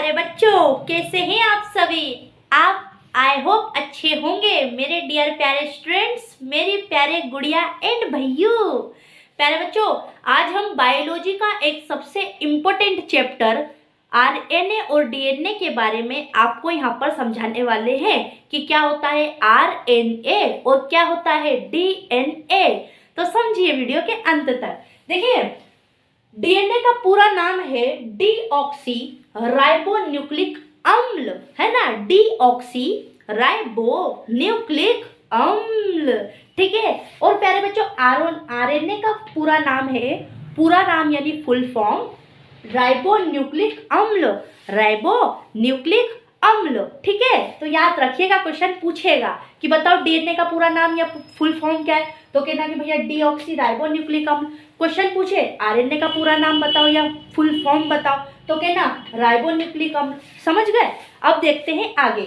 प्यारे बच्चों, कैसे हैं आप सभी। आप आई होप अच्छे होंगे मेरे डियर प्यारे स्टूडेंट्स, मेरे प्यारे गुड़िया एंड भैयू। प्यारे बच्चों, आज हम बायोलॉजी का एक सबसे इम्पोर्टेंट चैप्टर आरएनए और डीएनए के बारे में आपको यहाँ पर समझाने वाले हैं कि क्या होता है आरएनए और क्या होता है डीएनए। तो समझिए वीडियो के अंत तक। देखिए, डीएनए का पूरा नाम है डीऑक्सी राइबोन्यूक्लिक अम्ल, है ना, डीऑक्सी राइबोन्यूक्लिक अम्ल, ठीक है। और प्यारे बच्चों, आरएनए का पूरा नाम है, पूरा नाम यानी फुल फॉर्म राइबोन्यूक्लिक अम्ल, राइबोन्यूक्लिक अम्ल, ठीक है। तो याद रखिएगा, क्वेश्चन पूछेगा कि बताओ डीएनए का पूरा नाम या फुल फॉर्म क्या है, तो कहना कि भैया डीऑक्सी राइबोन्यूक्लिक अम्ल। क्वेश्चन पूछे आरएनए का पूरा नाम बताओ या फुल फॉर्म बताओ, तो कहना राइबोन्यूक्लिक अम्ल। समझ गए। अब देखते हैं आगे।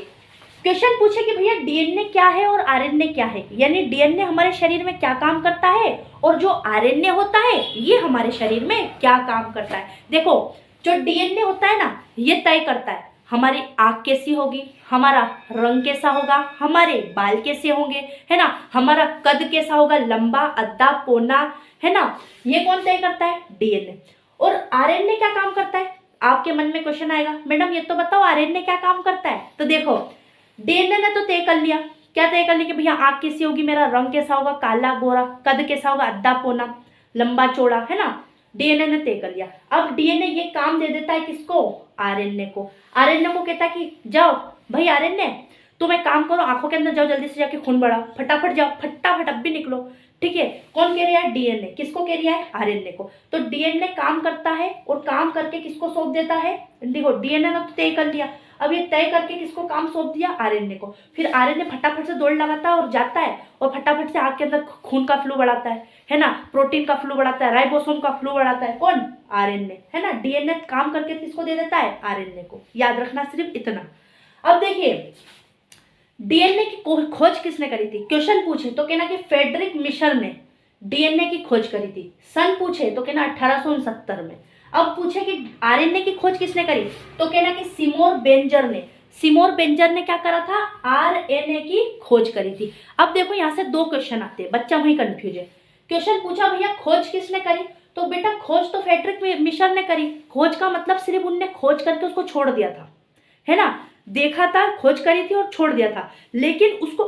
क्वेश्चन पूछे कि भैया डीएनए क्या है और आरएनए क्या है, यानी डीएनए हमारे शरीर में क्या काम करता है और जो आरएनए होता है ये हमारे शरीर में क्या काम करता है। देखो, जो डीएनए होता है ना, ये तय करता है हमारी आँख कैसी होगी, हमारा रंग कैसा होगा, हमारे बाल कैसे होंगे, है ना, हमारा कद कैसा होगा, लंबा अद्धा पौना, है ना, ये कौन तय करता है, डीएनए। और आरएनए क्या काम करता है, आपके मन में क्वेश्चन आएगा, मैडम ये तो बताओ आरएनए क्या काम करता है। तो देखो, डीएनए ने तो तय कर लिया, क्या तय कर लिया कि भैया आँख कैसी होगी, मेरा रंग कैसा होगा, काला गोरा, कद कैसा होगा, अद्धा पौना, लंबा चौड़ा, है ना, डीएनए ने तय कर लिया। अब डीएनए ये काम दे देता है किसको, आरएनए को। आरएनए को कहता है कि जाओ भाई आरएनए, तुम एक काम करो, आंखों के अंदर जाओ, जल्दी से जाके खून बढ़ाओ, फटाफट जाओ, फटाफट अब भी निकलो, ठीक है। कौन कह रहा है, डीएनए। किसको कह रहा है, आरएनए को। तो डीएनए काम करता है और काम करके किसको सौंप देता है, देखो डीएनए ने तो तय कर लिया, अब ये तय करके किसको काम सौंप दिया, आरएनए को। फिर आरएनए फटाफट से दौड़ लगाता है और जाता है और फटाफट से आग के अंदर खून का फ्लो बढ़ाता है ना, प्रोटीन का फ्लो बढ़ाता है, राइबोसोम का फ्लो बढ़ाता है, कौन, आरएनए, है ना। डीएनए काम करके किसको दे देता है, आरएनए को। याद रखना सिर्फ इतना। अब देखिए, डीएनए की खोज किसने करी थी, क्वेश्चन पूछे तो कहना कि फ्रेडरिक मिशर ने डीएनए की खोज करी थी। सन पूछे तो कहना 1869 में। अब पूछे कि आरएनए की खोज किसने करी, तो कहना कि सिमोर बेंजर ने। सिमोर बेंजर ने क्या करा था, आरएनए की खोज करी थी। अब देखो, यहाँ से दो क्वेश्चन आते हैं, बच्चा वहीं कंफ्यूज है। क्वेश्चन पूछा भैया खोज किसने करी, तो बेटा खोज तो फ्रेडरिक मिशर ने करी। खोज का मतलब सिर्फ उनने खोज करके उसको छोड़ दिया था, है ना, देखा था, खोज करी थी और छोड़ दिया था, लेकिन उसको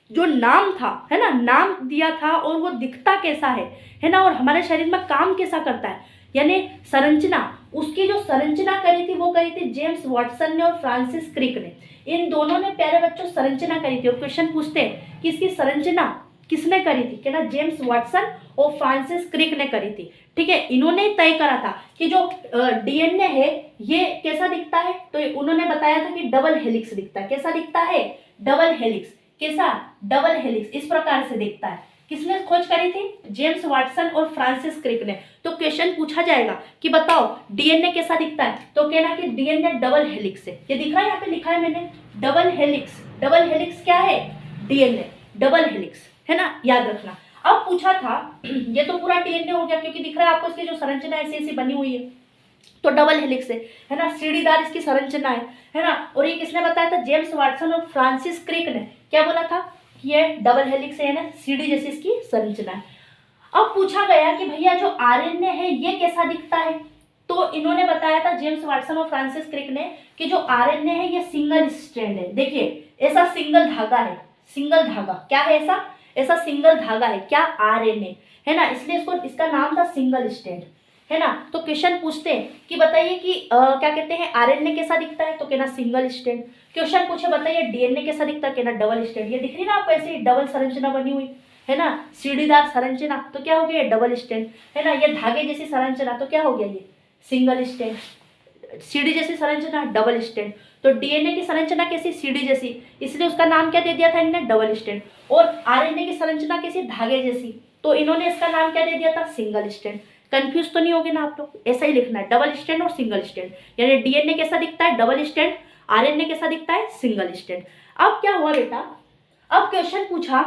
जो नाम था, है ना, नाम दिया था और वो दिखता कैसा है ना, और हमारे शरीर में काम कैसा करता है, यानी संरचना, उसकी जो संरचना करी थी वो करी थी जेम्स वाटसन ने और फ्रांसिस क्रिक ने। इन दोनों ने प्यारे बच्चों संरचना करी थी। और क्वेश्चन पूछते हैं कि इसकी संरचना किसने करी थी, कहना जेम्स वाटसन और फ्रांसिस क्रिक ने करी थी, ठीक है। इन्होंने तय करा था कि जो डीएनए है ये कैसा दिखता है, तो उन्होंने बताया था कि डबल हेलिक्स दिखता है। कैसा दिखता है, डबल हेलिक्स। कैसा, डबल हेलिक्स, इस प्रकार से दिखता है। किसने खोज करी थी, जेम्स वाटसन और फ्रांसिस क्रिक ने। तो क्वेश्चन पूछा जाएगा कि बताओ डीएनए कैसा दिखता है, तो कहना कि डीएनए डबल हेलिक्स है। ये दिख रहा है, यहाँ पे लिखा है मैंने, डबल हेलिक्स। डबल हेलिक्स क्या है, डीएनए डबल हेलिक्स, है ना, याद रखना। अब पूछा था, ये तो पूरा डीएनए हो गया क्योंकि दिख रहा है आपको इसकी जो संरचना ऐसी ऐसी बनी हुई है, तो डबल हेलिक्स है ना, सीढ़ीदार इसकी संरचना है ना। और ये किसने बताया था, जेम्स वाटसन और फ्रांसिस क्रिक ने। क्या बोला था, ये डबल हेलिक्स है ना, सीढ़ी जैसी इसकी संरचना है। अब पूछा गया कि भैया जो आरएनए है ये कैसा दिखता है, तो इन्होंने बताया था जेम्स वाटसन और फ्रांसिस क्रिक ने कि जो आरएनए है ये सिंगल स्ट्रैंड है। देखिए, ऐसा सिंगल धागा है, सिंगल धागा क्या है, ऐसा सिंगल धागा है, क्या, आरएनए, है ना, इसलिए इसको इसका नाम था सिंगल स्ट्रैंड, है ना। तो क्वेश्चन पूछते हैं कि बताइए कि क्या कहते हैं आरएनए कैसा दिखता है, तो कहना सिंगल स्ट्रैंड। क्वेश्चन पूछे बताइए डीएनए कैसा दिखता है, कहना डबल स्ट्रैंड। ये दिख रही ना आपको ऐसे डबल संरचना बनी हुई, है ना, सीढ़ीदार संरचना, तो क्या हो गया, डबल स्ट्रैंड, है ना। ये धागे जैसी संरचना, तो क्या हो गया, ये सिंगल स्ट्रैंड। सीढ़ी जैसी संरचना, डबल स्ट्रैंड। तो डीएनए की संरचना कैसी, सीढ़ी जैसी, इसलिए उसका नाम क्या दे दिया था इन्होंने, डबल स्ट्रैंड। और आरएनए की संरचना कैसी, धागे जैसी, तो इन्होंने इसका नाम क्या दे दिया था, सिंगल स्ट्रैंड। कंफ्यूज तो नहीं होगे ना आप लोग, ऐसा ही लिखना है, डबल स्ट्रैंड और सिंगल स्ट्रैंड, यानी डीएनए कैसा दिखता है, डबल स्ट्रैंड, आरएनए कैसा दिखता है, सिंगल स्ट्रैंड। अब क्या हुआ बेटा, अब क्वेश्चन पूछा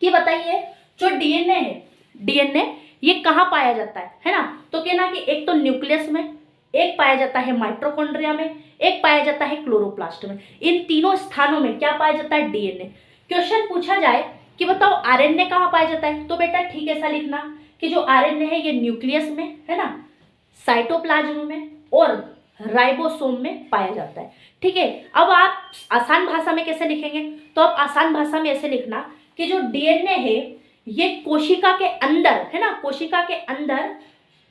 कि बताइए जो डीएनए है, डीएनए ये कहाँ पाया जाता है ना, तो कहना कि एक तो न्यूक्लियस में, एक पाया जाता है माइटोकॉन्ड्रिया में, एक पाया जाता है क्लोरोप्लास्ट में। इन तीनों स्थानों में क्या पाया जाता है? डीएनए। क्वेश्चन पूछा जाए कि बताओ आरएनए कहाँ पाया जाता है, तो बेटा ठीक ऐसा लिखना कि जो आरएनए है ये न्यूक्लियस में है ना, साइटोप्लाज्म में और राइबोसोम में पाया जाता है। ठीक है, अब आप आसान भाषा में कैसे लिखेंगे? तो आप आसान भाषा में ऐसे लिखना कि जो डीएनए है ये कोशिका के अंदर है ना, कोशिका के अंदर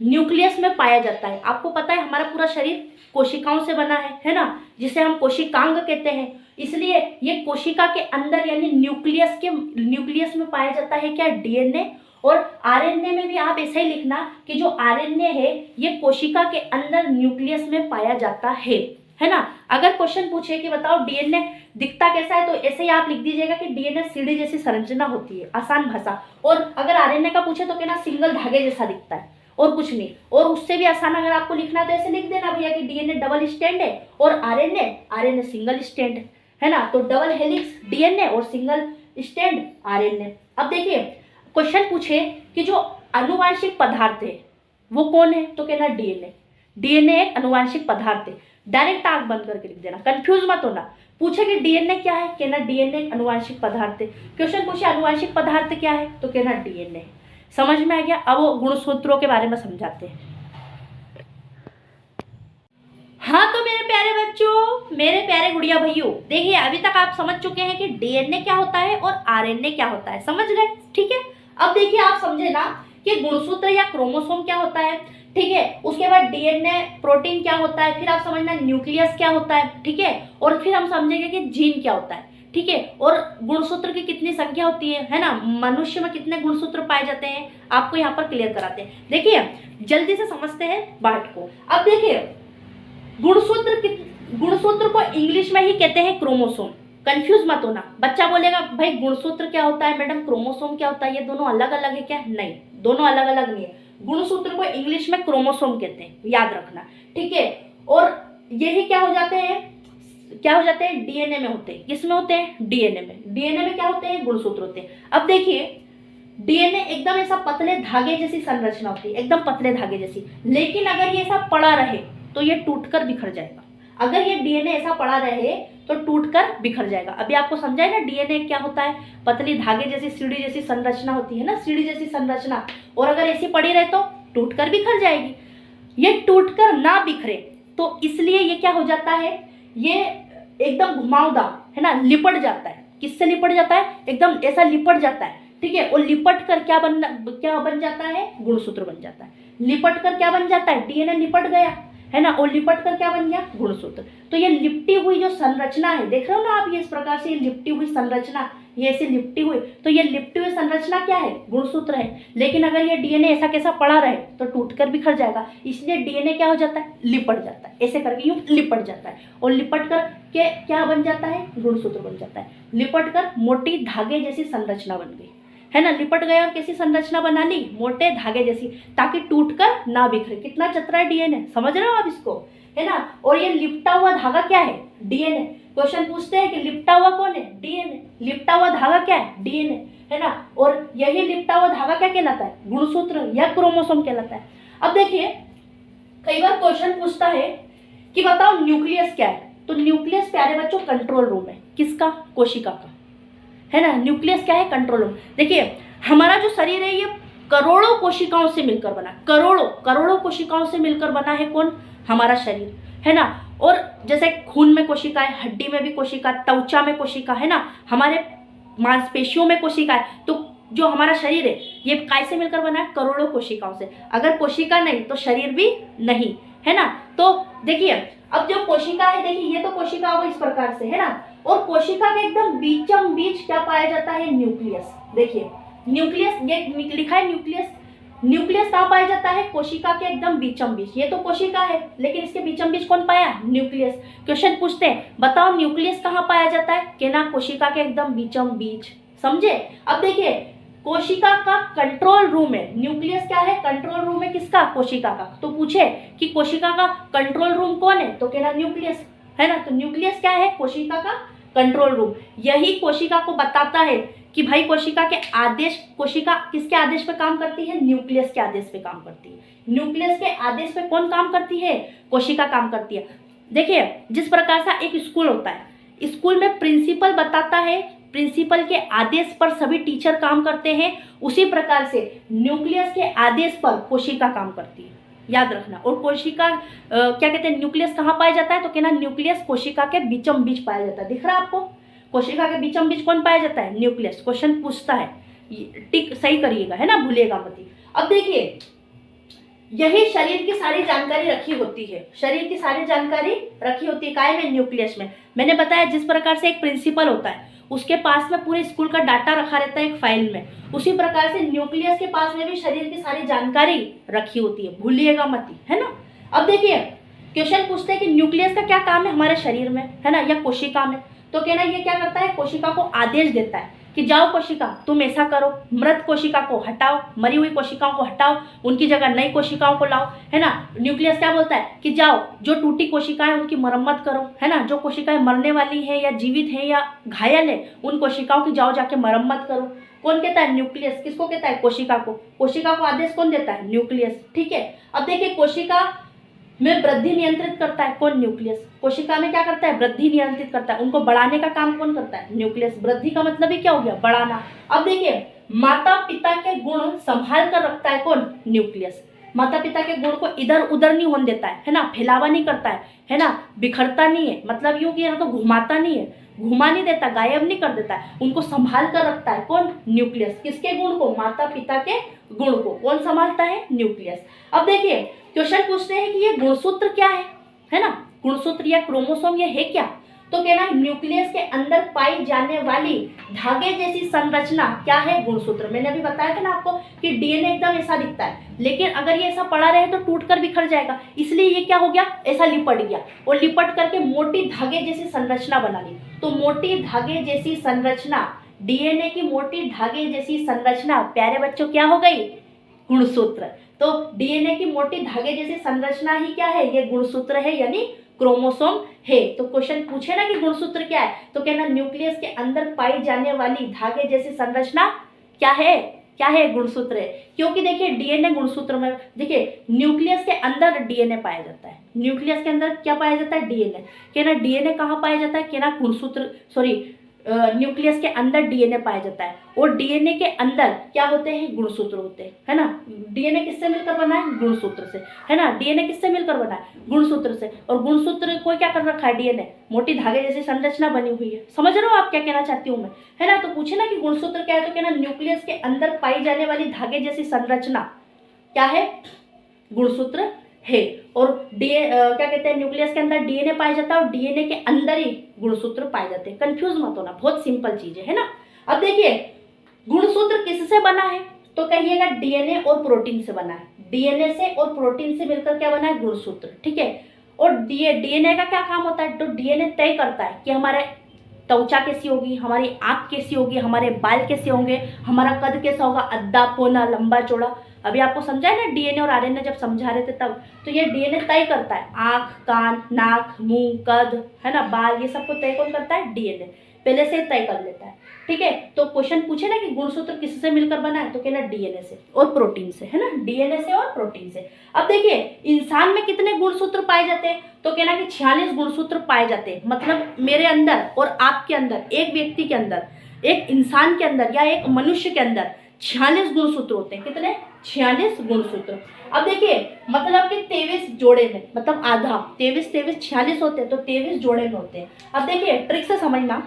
न्यूक्लियस में पाया जाता है। आपको पता है हमारा पूरा शरीर कोशिकाओं से बना है ना, जिसे हम कोशिकांग कहते हैं। इसलिए ये कोशिका के अंदर यानी न्यूक्लियस में पाया जाता है क्या? डीएनए। और आरएनए में भी आप ऐसे ही लिखना कि जो आरएनए है ये कोशिका के अंदर न्यूक्लियस में पाया जाता है ना। अगर क्वेश्चन पूछे कि बताओ डीएनए दिखता कैसा है, तो ऐसे ही आप लिख दीजिएगा कि डीएनए सीढ़ी जैसी संरचना होती है, आसान भाषा। और अगर आरएनए का पूछे तो कहना सिंगल धागे जैसा दिखता है और कुछ नहीं। और उससे भी आसान अगर आपको लिखना है तो ऐसे लिख देना भैया कि डीएनए डबल स्टैंड है और आरएनए सिंगल स्टैंड है ना। तो डबल हेलिक्स डीएनए और सिंगल स्टैंड आरएनए। अब देखिए क्वेश्चन पूछे कि जो आनुवांशिक पदार्थ है वो कौन है, तो कहना डीएनए। डीएनए एक आनुवांशिक पदार्थ है। डायरेक्ट आंख बंद करके लिख देना, कंफ्यूज मत होना। पूछे कि डीएनए क्या है, कहना डीएनए एक आनुवांशिक पदार्थ है। क्वेश्चन पूछे आनुवांशिक पदार्थ क्या है, तो कहना डीएनए। समझ में आ गया? अब वो गुणसूत्रों के बारे में समझाते हैं। हाँ तो मेरे प्यारे बच्चों, मेरे प्यारे गुड़िया भैयों, देखिए अभी तक आप समझ चुके हैं कि डीएनए क्या होता है और आरएनए क्या होता है, समझ गए? ठीक है, अब देखिए आप समझे ना कि गुणसूत्र या क्रोमोसोम क्या होता है। ठीक है, उसके बाद डीएनए प्रोटीन क्या होता है, फिर आप समझना न्यूक्लियस क्या होता है। ठीक है, और फिर हम समझेंगे कि जीन क्या होता है। ठीक है, और गुणसूत्र की कितनी संख्या होती है ना, मनुष्य में कितने गुणसूत्र पाए जाते हैं, आपको यहाँ पर क्लियर कराते हैं। देखिए जल्दी से समझते हैं बात को। अब देखिए गुणसूत्र को इंग्लिश में ही कहते हैं क्रोमोसोम। कंफ्यूज मत होना, बच्चा बोलेगा भाई गुणसूत्र क्या होता है मैडम, क्रोमोसोम क्या होता है, ये दोनों अलग अलग है क्या? नहीं, दोनों अलग अलग नहीं है। गुणसूत्र को इंग्लिश में क्रोमोसोम कहते हैं, याद रखना। ठीक है, और यही क्या हो जाते हैं डीएनए में होते हैं। किसमें होते हैं? डीएनए में। डीएनए में क्या होते हैं? गुणसूत्र होते हैं। अब देखिए डीएनए एकदम ऐसा पतले धागे जैसी संरचना होती है, एकदम पतले धागे जैसी। लेकिन अगर ये ऐसा पड़ा रहे तो ये टूटकर बिखर जाएगा। अगर ये डीएनए ऐसा पड़ा रहे तो टूटकर बिखर जाएगा। अभी आपको समझाया ना डीएनए क्या होता है, पतली धागे जैसी सीढ़ी जैसी संरचना होती है ना, सीढ़ी जैसी संरचना। और अगर ऐसी पड़ी रहे तो टूटकर बिखर जाएगी। ये टूटकर ना बिखरे तो इसलिए ये क्या हो जाता है, ये एकदम घुमावदार है ना, लिपट जाता है। किससे लिपट जाता है? एकदम ऐसा लिपट जाता है। ठीक है, और लिपट कर क्या बन जाता है? गुणसूत्र बन जाता है। लिपट कर क्या बन जाता है? डीएनए लिपट गया है ना, और लिपट कर क्या बन गया? गुणसूत्र। तो ये लिपटी हुई जो संरचना है, देख रहे हो ना आप, ये इस प्रकार से लिपटी हुई संरचना, ये ऐसे लिपटी हुई, तो ये लिपटी हुई संरचना क्या है? गुणसूत्र है। लेकिन अगर ये डीएनए ऐसा कैसा पड़ा रहे तो टूटकर बिखर जाएगा। इसलिए डीएनए क्या हो जाता है? लिपट जाता है, ऐसे करके यूं लिपट जाता है। और लिपट कर के क्या बन जाता है? गुणसूत्र बन जाता है। लिपट कर मोटी धागे जैसी संरचना बन गई है ना, लिपट गया और कैसी संरचना बना ली? मोटे धागे जैसी, ताकि टूटकर ना बिखरे। कितना चतरा है डीएनए, समझ रहे हो आप इसको, है ना। और ये लिपटा हुआ धागा क्या है? डीएनए। क्वेश्चन पूछते हैं कि लिपटा हुआ कौन है? डीएनए। लिपटा हुआ धागा क्या है? डीएनए, है ना। और यही लिपटा हुआ धागा क्या कहलाता है? गुणसूत्र या क्रोमोसोम कहलाता है। अब देखिए कई बार क्वेश्चन पूछता है कि बताओ न्यूक्लियस क्या है, तो न्यूक्लियस प्यारे बच्चों कंट्रोल रूम है। किसका? कोशिका का, है ना। न्यूक्लियस क्या है? Control room. देखिए हमारा जो शरीर है ये करोड़ों कोशिकाओं से मिलकर बना, करोड़ों कोशिकाओं से मिलकर बना है। कौन? हमारा शरीर, है ना। और जैसे खून में कोशिका है, हड्डी में भी कोशिका, त्वचा में कोशिका, है ना, हमारे मांसपेशियों में कोशिका है। तो जो हमारा शरीर है ये काय से मिलकर बना है? करोड़ों कोशिकाओं से। अगर कोशिका नहीं तो शरीर भी नहीं, है ना। तो देखिए अब जो कोशिका है, देखिए ये तो कोशिका हो इस प्रकार से, है ना। और कोशिका के एकदम बीचम बीच क्या पाया जाता है? न्यूक्लियस। देखिए न्यूक्लियस, ये लिखा है न्यूक्लियस। न्यूक्लियस कहाँ पाया जाता है? कोशिका के एकदम बीचम बीच। ये तो कोशिका है लेकिन इसके बीचम बीच कौन पाया? न्यूक्लियस। क्वेश्चन पूछते हैं बताओ न्यूक्लियस कहाँ पाया जाता है, कहना कोशिका के एकदम बीचम बीच। समझे? अब देखिए कोशिका का कंट्रोल रूम है, न्यूक्लियस क्या है? कंट्रोल रूम है किसका? कोशिका का। तो पूछे कि कोशिका का कंट्रोल रूम कौन है, तो कहना न्यूक्लियस, है ना। तो न्यूक्लियस क्या है? कोशिका का कंट्रोल रूम। यही कोशिका को बताता है कि भाई कोशिका किसके आदेश पे काम करती है? न्यूक्लियस के आदेश पे काम करती है। न्यूक्लियस के आदेश पे कौन काम करती है? कोशिका काम करती है। देखिए, जिस प्रकार से एक स्कूल होता है, स्कूल में प्रिंसिपल बताता है, प्रिंसिपल के आदेश पर सभी टीचर काम करते हैं, उसी प्रकार से न्यूक्लियस के आदेश पर कोशिका काम करती है, याद रखना। और कोशिका क्या कहते हैं, न्यूक्लियस कहाँ पाया जाता है? तो कहना न्यूक्लियस कोशिका के बीचम बीच पाया जाता है। दिख रहा है आपको? कोशिका के बीचम बीच कौन पाया जाता है? न्यूक्लियस। क्वेश्चन पूछता है, टिक सही करिएगा, है ना, भूलिएगा मत। अब देखिए, यही शरीर की सारी जानकारी रखी होती है, शरीर की सारी जानकारी रखी होती है काय में? न्यूक्लियस में। मैंने बताया जिस प्रकार से एक प्रिंसिपल होता है, उसके पास में पूरे स्कूल का डाटा रखा रहता है एक फाइल में, उसी प्रकार से न्यूक्लियस के पास में भी शरीर की सारी जानकारी रखी होती है, भूलिएगा मत, है ना। अब देखिए, क्वेश्चन पूछते हैं कि न्यूक्लियस का क्या काम है हमारे शरीर में, है ना, या कोशिका में। तो कहना ये क्या करता है? कोशिका को आदेश देता है कि जाओ कोशिका, तुम ऐसा करो, मृत कोशिका को हटाओ, मरी हुई कोशिकाओं को हटाओ, उनकी जगह नई कोशिकाओं को लाओ, है ना। न्यूक्लियस क्या बोलता है कि जाओ, जो टूटी कोशिकाएं उनकी मरम्मत करो, है ना, जो कोशिकाएं मरने वाली हैं या जीवित हैं या घायल है, उन कोशिकाओं की जाओ जाके मरम्मत करो। कौन कहता है? न्यूक्लियस। किसको कहता है? कोशिका को। कोशिका को आदेश कौन देता है? न्यूक्लियस। ठीक है। अब देखिए, कोशिका में वृद्धि नियंत्रित करता है कौन? न्यूक्लियस। कोशिका में क्या करता है? वृद्धि नियंत्रित करता है। उनको बढ़ाने का काम कौन करता है? न्यूक्लियस। वृद्धि का मतलब ही क्या हो गया? बढ़ाना। अब देखिए, माता पिता के गुण संभाल कर रखता है कौन? न्यूक्लियस। माता पिता के गुण को इधर उधर नहीं होने देता है ना, फैलावा नहीं करता है ना, बिखरता नहीं है, मतलब यूं कि तो घुमाता नहीं है, घुमा नहीं देता, गायब नहीं कर देता है, उनको संभाल कर रखता है कौन? न्यूक्लियस। किसके गुण को? माता पिता के गुण को कौन संभालता है? न्यूक्लियस। अब देखिए, क्वेश्चन पूछते हैं कि ये गुणसूत्र क्या है ना, गुणसूत्र या क्रोमोसोम ये है क्या? तो कहना न्यूक्लियस के अंदर पाई जाने वाली धागे जैसी संरचना क्या है? गुणसूत्र। मैंने अभी बताया था ना आपको कि डीएनए एकदम ऐसा दिखता है, लेकिन अगर ये ऐसा पड़ा रहे तो टूटकर बिखर जाएगा, इसलिए ये क्या हो गया? ऐसा लिपट गया, और लिपट करके मोटी धागे जैसी संरचना बना ली। तो मोटी धागे जैसी संरचना, डीएनए की मोटी धागे जैसी संरचना प्यारे बच्चों क्या हो गई? गुणसूत्र। तो डीएनए की मोटी धागे जैसी संरचना ही क्या है? ये गुणसूत्र है, यानी क्रोमोसोम है। तो क्वेश्चन पूछे ना कि गुणसूत्र क्या है, तो कहना न्यूक्लियस के अंदर पाई जाने वाली धागे जैसी संरचना क्या है? क्या है? गुणसूत्र है। क्योंकि देखिए, डीएनए गुणसूत्र में, देखिए न्यूक्लियस के अंदर डीएनए पाया जाता है, न्यूक्लियस के अंदर क्या पाया जाता है? डीएनए। कहना डीएनए कहाँ पाया जाता है? कहना गुणसूत्र, सॉरी, न्यूक्लियस के अंदर डीएनए पाया जाता है, और डीएनए के अंदर क्या होते हैं? गुणसूत्र होते हैं, है ना। डीएनए किससे मिलकर बना है? गुणसूत्र से, है ना। डीएनए किससे मिलकर बना है? गुणसूत्र से। और गुणसूत्र को क्या कर रखा है? डीएनए मोटी धागे जैसी संरचना बनी हुई है। समझ रहे हो आप क्या कहना चाहती हूँ मैं, है ना। तो पूछे ना कि गुणसूत्र क्या है, तो कहना न्यूक्लियस के अंदर पाई जाने वाली धागे जैसी संरचना क्या है? गुणसूत्र है। और क्या कहते हैं, न्यूक्लियस के अंदर डीएनए पाया जाता है, और डीएनए के अंदर ही गुणसूत्र पाए जाते हैं। कंफ्यूज मत होना, बहुत सिंपल चीज है ना। अब देखिए, गुणसूत्र किससे बना है? तो कहिएगा डीएनए और प्रोटीन से बना है। डीएनए से और प्रोटीन से मिलकर क्या बना है? गुणसूत्र। ठीक है। और डीएनए का क्या काम होता है? तो डीएनए तय करता है कि हमारे त्वचा कैसी होगी, हमारी आंख कैसी होगी, हमारे बाल कैसे होंगे, हमारा कद कैसा होगा, अद्धा पौना, लंबा चौड़ा। अभी आपको समझा है ना डीएनए और आरएनए जब समझा रहे थे तब। तो ये डीएनए तय करता है, आंख, कान, नाक, मुंह, कद, है ना, बाल, ये सबको तय कौन करता है? डीएनए पहले से तय कर लेता है। ठीक है। तो क्वेश्चन पूछे ना कि गुणसूत्र किससे मिलकर बना है, तो कहना डीएनए से और प्रोटीन से, है ना, डीएनए से और प्रोटीन से। अब देखिए, इंसान में कितने गुणसूत्र पाए जाते हैं, तो कहना कि 46 गुणसूत्र पाए जाते हैं। मतलब मेरे अंदर और आपके अंदर, एक व्यक्ति के अंदर, एक इंसान के अंदर या एक मनुष्य के अंदर 46 गुणसूत्र होते हैं। कितने? 46 गुणसूत्र। अब देखिए, मतलब कि 23 जोड़े में, मतलब आधा, 23 46 होते हैं, तो 23 जोड़े में होते हैं। अब देखिए, ट्रिक से समझना,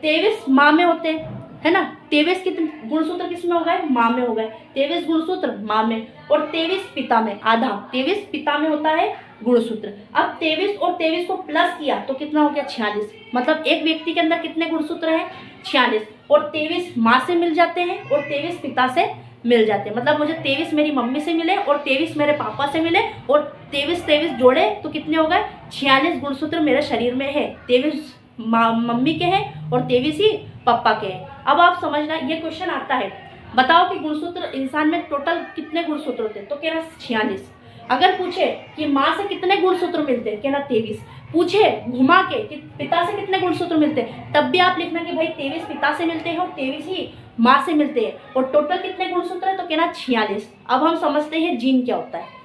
23 माँ में होते हैं, है ना। 23 कितने गुणसूत्र किस में हो गए? माँ में हो गए। 23 गुणसूत्र माँ में, और 23 पिता में, आधा 23 पिता में होता है गुणसूत्र। अब 23 और 23 को प्लस किया तो कितना हो गया? 46। मतलब एक व्यक्ति के अंदर कितने गुणसूत्र हैं? 46। और 23 माँ से मिल जाते हैं और 23 पिता से मिल जाते हैं। मतलब मुझे 23 मेरी मम्मी से मिले और 23 मेरे पापा से मिले, और 23 जोड़े तो कितने हो गए? 46 गुणसूत्र मेरे शरीर में है। 23 मम्मी के हैं और 23 ही पापा के हैं। अब आप समझना, ये क्वेश्चन आता है, बताओ कि गुणसूत्र इंसान में टोटल कितने गुणसूत्र होते हैं, तो कहना 46। अगर पूछे कि माँ से कितने गुणसूत्र मिलते हैं, कहना 23। पूछे घुमा के कि पिता से कितने गुणसूत्र मिलते हैं, तब भी आप लिखना कि भाई 23 पिता से मिलते हैं और 23 ही माँ से मिलते हैं, और टोटल कितने गुणसूत्र है, तो कहना 46। अब हम समझते हैं जीन क्या होता है।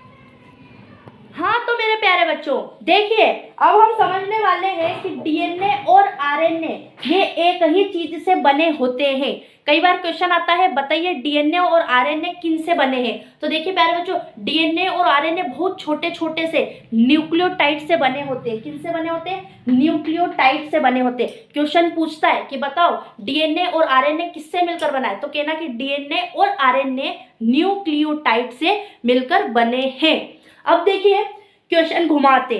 हाँ तो मेरे प्यारे बच्चों देखिए, अब हम समझने वाले हैं कि डीएनए और आरएनए ये एक ही चीज से बने होते हैं। कई बार क्वेश्चन आता है, बताइए डीएनए और आरएनए किन से बने हैं। तो देखिए प्यारे बच्चों, डीएनए और आरएनए बहुत छोटे छोटे से न्यूक्लियोटाइड से बने होते हैं। किन से बने होते हैं? न्यूक्लियोटाइड से बने होते हैं। क्वेश्चन पूछता है कि बताओ डीएनए और आरएनए किससे मिलकर बना है, तो कहना कि डीएनए और आरएनए न्यूक्लियोटाइड से मिलकर बने हैं। अब देखिए क्वेश्चन घुमाते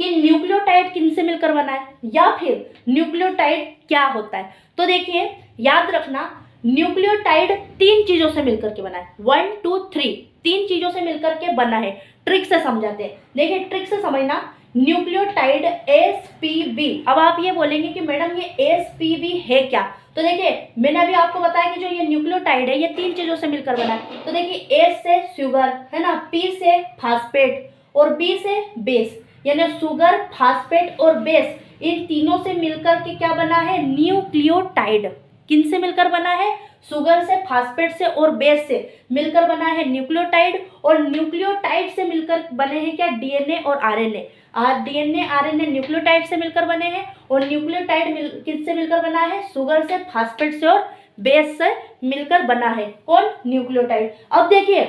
कि न्यूक्लियोटाइड किन से मिलकर बना है या फिर न्यूक्लियोटाइड क्या होता है। तो देखिए याद रखना, न्यूक्लियोटाइड 3 चीजों से मिलकर के बना है। 1 2 3 3 चीजों से मिलकर के बना है। ट्रिक से समझाते हैं। देखिए ट्रिक से समझना, न्यूक्लियोटाइड एसपीबी। अब आप ये बोलेंगे कि मैडम ये एसपीबी है क्या, तो देखिए मैंने अभी आपको बताया कि जो ये न्यूक्लियोटाइड है ये 3 चीजों से मिलकर बना है। तो देखिए एस से शुगर है ना, पी से फास्फेट और बी से बेस, यानी शुगर, फास्फेट और बेस, इन तीनों से मिलकर के क्या बना है? न्यूक्लियोटाइड। किन से मिलकर बना है? शुगर से, फास्फेट से और बेस से मिलकर बना है न्यूक्लियोटाइड। और न्यूक्लियोटाइड से मिलकर बने हैं क्या? डीएनए और आरएनए। डीएनए आरएनए न्यूक्लियोटाइड से मिलकर बने हैं और न्यूक्लियोटाइड किससे मिलकर बना है? शुगर से, फास्फेट से और बेस से मिलकर बना है। कौन? न्यूक्लियोटाइड। अब देखिए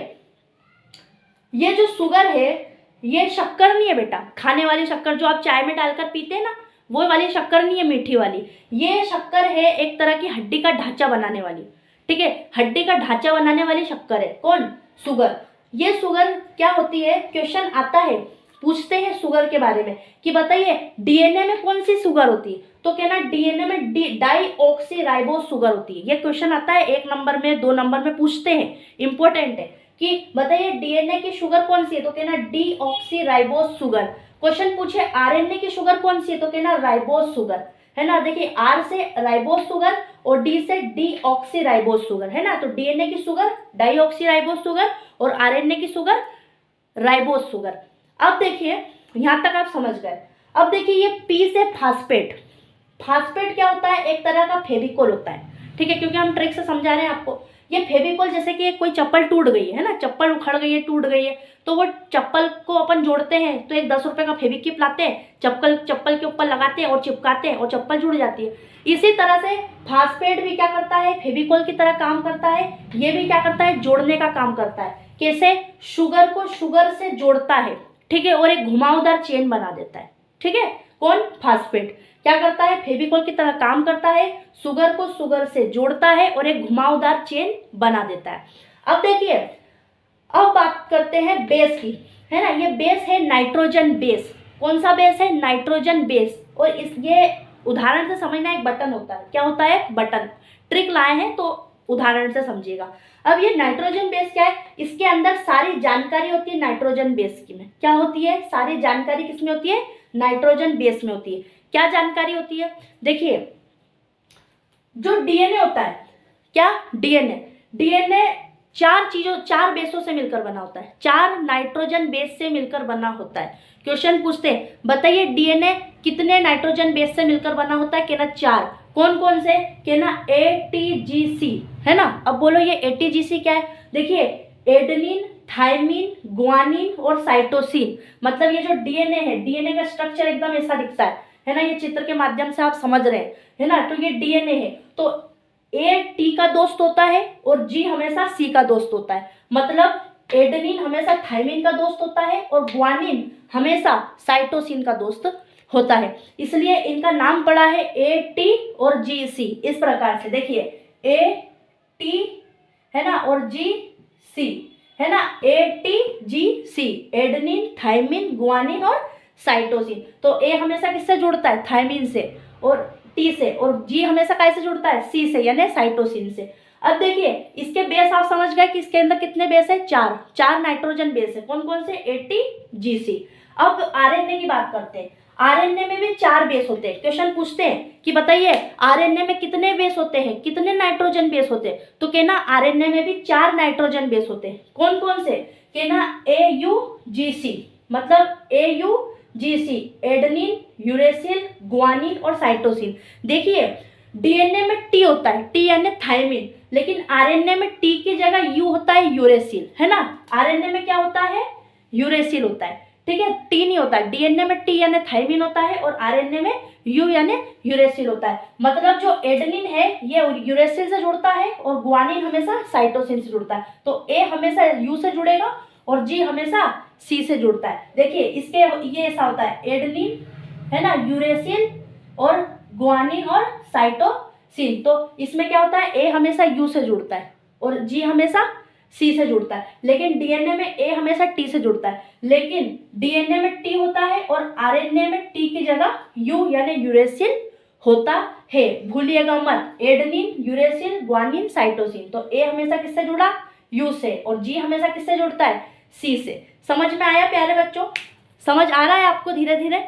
ये जो शुगर है ये शक्कर नहीं है बेटा, खाने वाली शक्कर जो आप चाय में डालकर पीते हैं ना, वो वाली शक्कर नहीं है, मीठी वाली। ये शक्कर है एक तरह की हड्डी का ढांचा बनाने वाली। ठीक है, हड्डी का ढांचा बनाने वाली शक्कर है। कौन? शुगर। ये शुगर क्या होती है? क्वेश्चन आता है, पूछते हैं शुगर के बारे में कि बताइए डीएनए में कौन सी शुगर होती है, तो कहना डीएनए में डाईऑक्सीराइबोस शुगर होती है। ये क्वेश्चन आता है 1 नंबर में, 2 नंबर में पूछते हैं, इंपॉर्टेंट है कि बताइए डीएनए की शुगर कौन सी है, तो कहना डीऑक्सीराइबोस शुगर। क्वेश्चन पूछे आरएनए की शुगर कौन सी है, तो कहना राइबोस शुगर, है ना। देखिए आर से राइबोस शुगर और डी से डीऑक्सीराइबोस शुगर, है ना। तो डीएनए की शुगर डाईऑक्सीराइबोस शुगर और आरएनए की शुगर राइबोस शुगर। अब देखिए यहां तक आप समझ गए। अब देखिए ये पी से फास्फेट। फास्फेट क्या होता है? एक तरह का फेविकोल होता है। ठीक है, क्योंकि हम ट्रिक से समझा रहे हैं आपको। ये फेविकोल जैसे कि कोई चप्पल टूट गई है ना, चप्पल उखड़ गई है, टूट गई है, तो वो चप्पल को अपन जोड़ते हैं तो एक 10 रुपए का फेविकिप लाते हैं, चप्पल के ऊपर लगाते हैं और चिपकाते हैं और चप्पल जुड़ जाती है। इसी तरह से फास्फेट भी क्या करता है? फेविकोल की तरह काम करता है। ये भी क्या करता है? जोड़ने का काम करता है। कैसे? शुगर को शुगर से जोड़ता है, ठीक है, और एक घुमावदार चेन बना देता है। ठीक है, कौन? फास्फेट क्या करता है? फेविकोल की तरह काम करता है, शुगर को शुगर से जोड़ता है और एक घुमावदार चेन बना देता है। अब देखिए, अब बात करते हैं बेस की, है ना। ये बेस है नाइट्रोजन बेस। कौन सा बेस है? Nitrogen base. और इस ये उदाहरण से समझना, एक बटन होता है। क्या होता है? बटन। ट्रिक लाए हैं तो उदाहरण से समझिएगा। अब ये नाइट्रोजन बेस क्या है? इसके अंदर सारी जानकारी होती है नाइट्रोजन बेस की में। क्या होती है? सारी जानकारी किसमें होती है? नाइट्रोजन बेस में होती है। क्या जानकारी होती है? देखिए जो डीएनए होता है, क्या? डीएनए 4 बेसों से मिलकर बना होता है। 4 नाइट्रोजन बेस से मिलकर बना होता है। क्वेश्चन पूछते हैं, बताइए डीएनए कितने नाइट्रोजन बेस से मिलकर बना होता है? कहना 4। कौन कौन से? कहना एटीजीसी, है ना। अब बोलो ये एटीजीसी क्या है? देखिए एडेनिन, थायमिन, ग्वानिन और साइटोसिन। मतलब ये जो डीएनए है, डीएनए का स्ट्रक्चर एकदम ऐसा दिखता है ना। ये चित्र के माध्यम से आप समझ रहे हैं, है ना। तो ये डीएनए है, तो ए टी का दोस्त होता है और जी हमेशा सी का दोस्त होता है। मतलब एडेनिन हमेशा थायमिन का दोस्त होता है और ग्वानिन हमेशा साइटोसिन का दोस्त होता है। इसलिए इनका नाम पड़ा है ए टी और जी सी। इस प्रकार से देखिए ए टी, है ना, और जी सी, है ना। A T G C, adenine, thymine, guanine और साइटोसिन। तो ए हमेशा किससे जुड़ता है? थायमिन से और टी से, और जी हमेशा कैसे जुड़ता है? सी से, यानी साइटोसिन से। अब देखिए इसके बेस आप समझ गए कि इसके अंदर कितने बेस है? 4 नाइट्रोजन बेस है। कौन कौन से? एटी, जी सी। अब आरएनए की बात करते हैं। आरएनए में भी 4 बेस होते हैं। क्वेश्चन पूछते हैं कि बताइए आरएनए में कितने बेस होते हैं, कितने नाइट्रोजन बेस होते हैं? तो कहना आरएनए में भी 4 नाइट्रोजन बेस होते हैं। कौन कौन से? कहना AUGC, मतलब AUGC, एडेनिन, यूरेसिल, ग्वानिन और साइटोसिन। देखिए डीएनए में टी होता है, टी यानी थायमिन, लेकिन आरएनए में टी की जगह यू होता है, यूरेसिल, है ना। आरएनए में क्या होता है? यूरेसिल होता है, ठीक है, टी नहीं होता है। डीएनए में टी यानी थायमिन होता है और आरएनए में यू यानी यूरेसिल होता है। मतलब जो एडेनिन है ये यूरेसिल से जुड़ता है और गुआनिन हमेशा साइटोसिन से जुड़ता है। तो ए हमेशा यू से जुड़ेगा और जी हमेशा सी से जुड़ता है। देखिए इसके ये ऐसा होता है, एडेनिन है ना, यूरेसिल और गुआनिन और साइटोसिन। तो इसमें क्या होता है, ए हमेशा यू से जुड़ता है और जी हमेशा सी से जुड़ता है। लेकिन डीएनए में ए हमेशा टी से जुड़ता है, लेकिन डीएनए में टी होता है और आरएनए में टी की जगह यू यानी यूरेसिल होता है। भूलिएगा मत, एडेनिन, यूरेसिल, गुआनिन, साइटोसिन। तो ए हमेशा किससे जुड़ा, यू से, और जी हमेशा किससे जुड़ता है, सी से। समझ में आया प्यारे बच्चों? समझ आ रहा है आपको धीरे धीरे?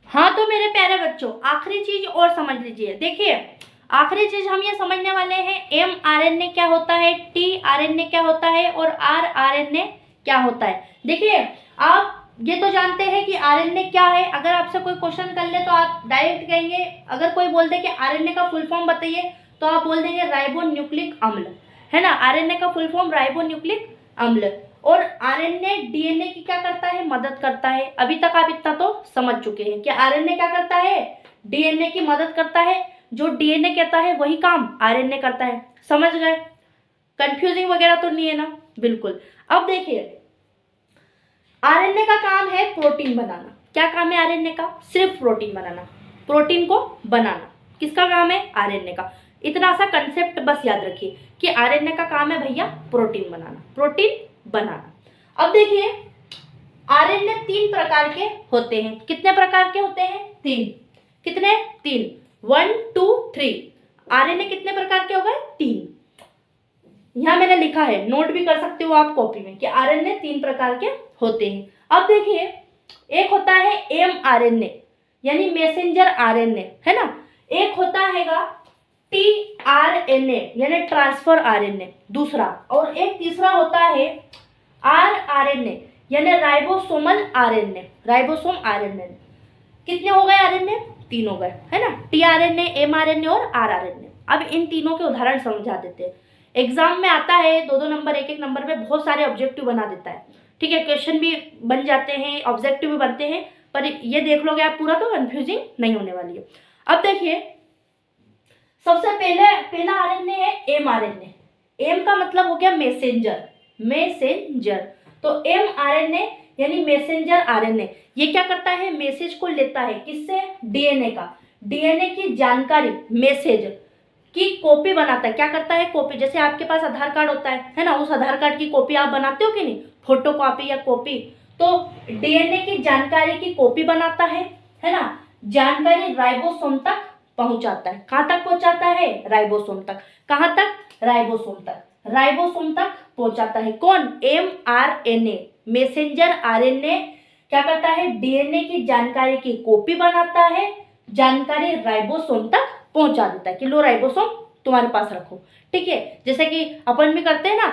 हाँ तो मेरे प्यारे बच्चों आखिरी चीज और समझ लीजिए। देखिए आखिरी चीज हम ये समझने वाले हैं, एम आरएनए क्या होता है, टी आरएनए क्या होता है और आर आरएनए क्या होता है। देखिए आप ये तो जानते हैं कि आरएनए क्या है। अगर आपसे कोई क्वेश्चन कर ले तो आप डायरेक्ट कहेंगे, अगर कोई बोल दे कि आरएनए का फुल फॉर्म बताइए तो आप बोल देंगे राइबो न्यूक्लिक अम्ल, है ना। आरएनए का फुल फॉर्म राइबो न्यूक्लिक अम्ल। और आरएनए डीएनए की क्या करता है, मदद करता है। अभी तक आप इतना तो समझ चुके हैं कि आरएनए क्या करता है, डीएनए की मदद करता है। जो डीएनए कहता है वही काम आरएनए करता है। समझ गए? कंफ्यूजिंग वगैरह तो नहीं है ना? बिल्कुल। अब देखिए आरएनए का काम है प्रोटीन बनाना। क्या काम है आरएनए का? सिर्फ प्रोटीन बनाना, प्रोटीन को बनाना। किसका काम है? आरएनए का। इतना सा कंसेप्ट बस याद रखिए कि आरएनए का काम है भैया प्रोटीन बनाना, प्रोटीन बनाना। अब देखिए आरएनए 3 प्रकार के होते हैं। कितने प्रकार के होते हैं? 3। कितने? 3। 1 2 3। आरएनए कितने प्रकार के हो गए? 3। यहां मैंने लिखा है, नोट भी कर सकते हो आप कॉपी में कि आरएनए 3 प्रकार के होते हैं। अब देखिए एक होता है एम आरएनए यानी मैसेंजर आरएनए, है ना। एक होता हैगा टी आरएनए यानी ट्रांसफर आरएनए दूसरा, और एक तीसरा होता है आर आरएनए यानी राइबोसोमल आरएनए, राइबोसोम आरएनए। कितने हो गए आरएनए? 3 हो गए, है ना। टी आरएनए, एम आरएनए और आर आरएनए। अब इन तीनों के उदाहरण समझा देते हैं। एग्जाम में आता है 2-2 नंबर, 1-1 नंबर में बहुत सारे ऑब्जेक्टिव बना देता है, ठीक है। क्वेश्चन भी बन जाते हैं, ऑब्जेक्टिव भी बनते हैं, पर ये देख लोगे आप पूरा तो कंफ्यूजिंग नहीं होने वाली है। अब देखिए सबसे पहला आरएनए है एम आरएनए। एम का मतलब हो गया मैसेंजर, मैसेंजर। तो एम आरएनए यानी मैसेंजर आरएनए, ये क्या करता है, मैसेज को लेता है। किससे? डीएनए का। डीएनए की जानकारी, मैसेज की कॉपी बनाता है। क्या करता है? कॉपी। जैसे आपके पास आधार कार्ड होता है ना, उस आधार कार्ड की कॉपी आप बनाते हो कि नहीं, फोटो कॉपी या कॉपी। तो डीएनए की जानकारी की कॉपी बनाता है ना। जानकारी राइबोसोम तक पहुंचाता है। कहां तक पहुंचाता है? राइबोसोम तक। कहां तक? राइबोसोम तक। राइबोसोम तक पहुंचाता है कौन? एम आरएनए, मैसेंजर आरएनए क्या करता है? डीएनए की जानकारी की कॉपी बनाता है, जानकारी राइबोसोम तक पहुंचा देता है कि लो राइबोसोम तुम्हारे पास रखो, ठीक है। जैसे कि अपन भी करते हैं ना,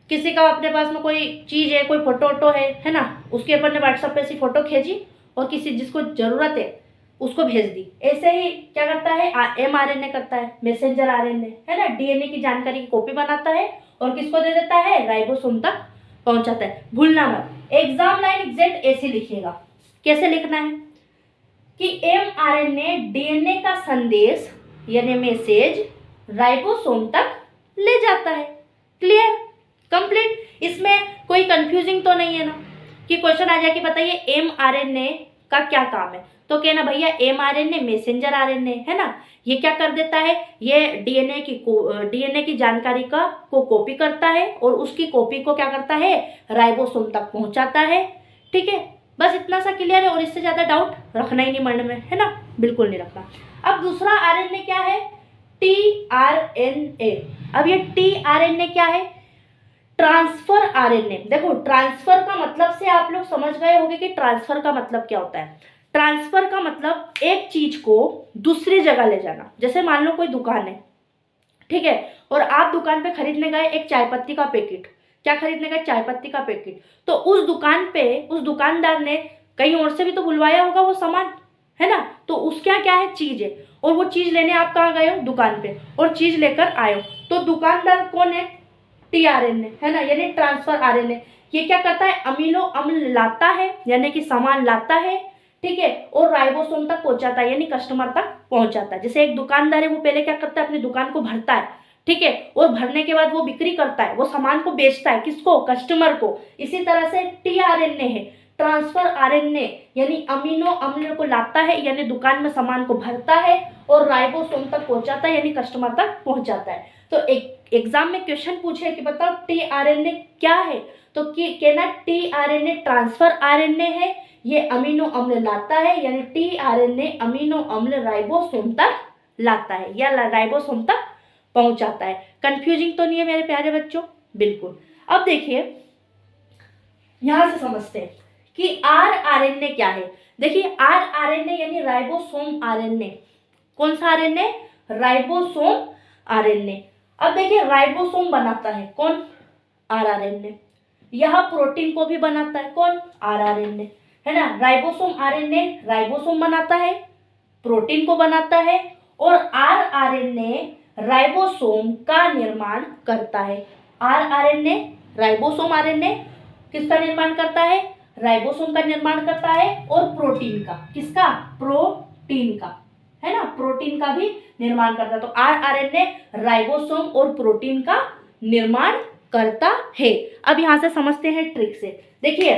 किसी का अपने पास में कोई चीज है, कोई फोटो वोटो है ना, उसके अपन ने व्हाट्सएप पे ऐसी फोटो खींची और किसी जिसको जरूरत है उसको भेज दी। ऐसे ही क्या करता है एम आरएनए करता है, मैसेंजर आरएनए, है ना। डीएनए की जानकारी की कॉपी बनाता है और किसको दे देता है? राइबोसोम तक पहुंचाता है। भूलना मत, एग्जाम लाइन एग्जैक्ट ऐसे लिखिएगा। कैसे लिखना है कि एम आरएनए डीएनए का संदेश यानी मैसेज राइबोसोम तक ले जाता है। क्लियर? कंप्लीट? इसमें कोई कंफ्यूजिंग तो नहीं है ना कि क्वेश्चन आ जाए कि बताइए एम आरएनए का क्या काम है, तो कहना भैया एम आरएनए मैसेंजर आरएनए, है ना। ये क्या कर देता है? ये डीएनए की जानकारी को कॉपी करता है और उसकी कॉपी को क्या करता है? राइबोसोम तक पहुंचाता है, ठीक है। बस इतना सा क्लियर है और इससे ज्यादा डाउट रखना ही नहीं मन में, है ना, बिल्कुल नहीं रखना। अब दूसरा आरएनए क्या है? T RNA. अब ये टी आरएनए क्या है? Transfer RNA. देखो ट्रांसफर का मतलब से आप लोग समझ गए होंगे कि ट्रांसफर का मतलब क्या होता है। ट्रांसफर का मतलब एक चीज को दूसरी जगह ले जाना। जैसे मान लो कोई दुकान है, ठीक है, और आप दुकान पे खरीदने गए एक चाय पत्ती का पैकेट। क्या खरीदने गए? चाय पत्ती का पैकेट। तो उस दुकान पे उस दुकानदार ने कहीं और से भी तो बुलवाया होगा वो सामान, है ना। तो उसका क्या है? चीज है, और वो चीज लेने आप कहाँ गए हो? दुकान पे, और चीज लेकर आए हो। तो दुकानदार कौन है? टीआरएनए, है ना, यानी ट्रांसफर आरएनए। ये क्या करता है, अमीनो अम्ल लाता है यानी कि सामान लाता है, ठीक है, और राइबोसोम तक पहुंचाता है यानी कस्टमर तक पहुंचाता है। जैसे एक दुकानदार है, वो पहले क्या करता है, अपनी दुकान को भरता है, ठीक है, और भरने के बाद वो बिक्री करता है, वो सामान को बेचता है, किसको, कस्टमर को। इसी तरह से टीआरएनए है, ट्रांसफर आरएनए, यानी अमीनो अम्ल को लाता है यानी दुकान में सामान को भरता है और राइबोसोम तक पहुंचाता है यानी कस्टमर तक पहुंचाता है। तो एक एग्जाम में क्वेश्चन पूछे कि बताओ टीआरएनए क्या है, तो कहना टीआरएनए ट्रांसफर आरएनए है, ये अमीनो अम्ल लाता है यानी टीआरएनए अमीनो अम्ल राइबोसोम तक लाता है या राइबोसोम तक पहुंचाता है। कंफ्यूजिंग तो नहीं है मेरे प्यारे बच्चों, बिल्कुल। अब देखिए यहां से समझते हैं कि आरएनए क्या है। देखिए आरएनए यानी राइबोसोम आरएनए, कौन सा आरएनए, राइबोसोम आरएनए। अब देखिए राइबोसोम बनाता है कौन, आरएनए। यह प्रोटीन को भी बनाता है कौन, आरएनए, है ना। राइबोसोम आरएनए राइबोसोम बनाता है, प्रोटीन को बनाता है, और आरएनए राइबोसोम का निर्माण करता है। आरएनए राइबोसोम आरएनए किसका निर्माण करता है, राइबोसोम का निर्माण करता है, और प्रोटीन का, किसका, प्रोटीन का, है ना, प्रोटीन का भी निर्माण करता है। तो आरएनए राइबोसोम और प्रोटीन का निर्माण करता है। अब यहां से समझते हैं ट्रिक से। देखिए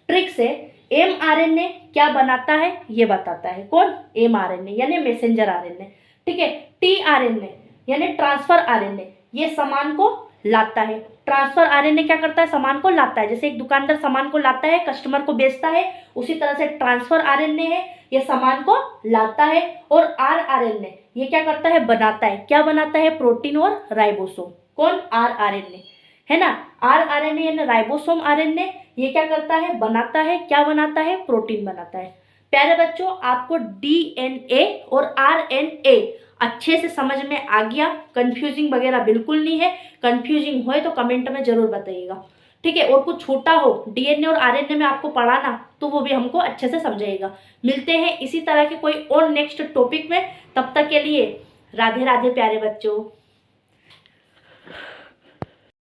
ट्रिक से एमआरएनए क्या बनाता है ये बताता है, कौन, एमआरएनए यानी मैसेंजर आरएनए, ठीक है। टीआरएनए यानी ट्रांसफर आरएनए, ये सामान को लाता है। ट्रांसफर आरएनए क्या करता है, सामान को लाता है, जैसे एक दुकानदार सामान को लाता है, कस्टमर को बेचता है, उसी तरह से ट्रांसफर आरएनए है, ये सामान को लाता है। और आरएनए ये क्या करता है, बनाता है, क्या बनाता है, प्रोटीन और राइबोसोम, कौन, आरएनए, है ना। आरएनए यानी राइबोसोम आरएनए, ये क्या करता है, बनाता है, क्या बनाता है, प्रोटीन बनाता है। प्यारे बच्चों आपको डीएनए और आरएनए अच्छे से समझ में आ गया, कंफ्यूजिंग वगैरह बिल्कुल नहीं है। कंफ्यूजिंग होए तो कमेंट में जरूर बताइएगा, ठीक है। और कुछ छोटा हो डीएनए और आरएनए में आपको पढ़ाना तो वो भी हमको अच्छे से समझाइएगा। मिलते हैं इसी तरह के कोई और नेक्स्ट टॉपिक में, तब तक के लिए राधे राधे प्यारे बच्चों।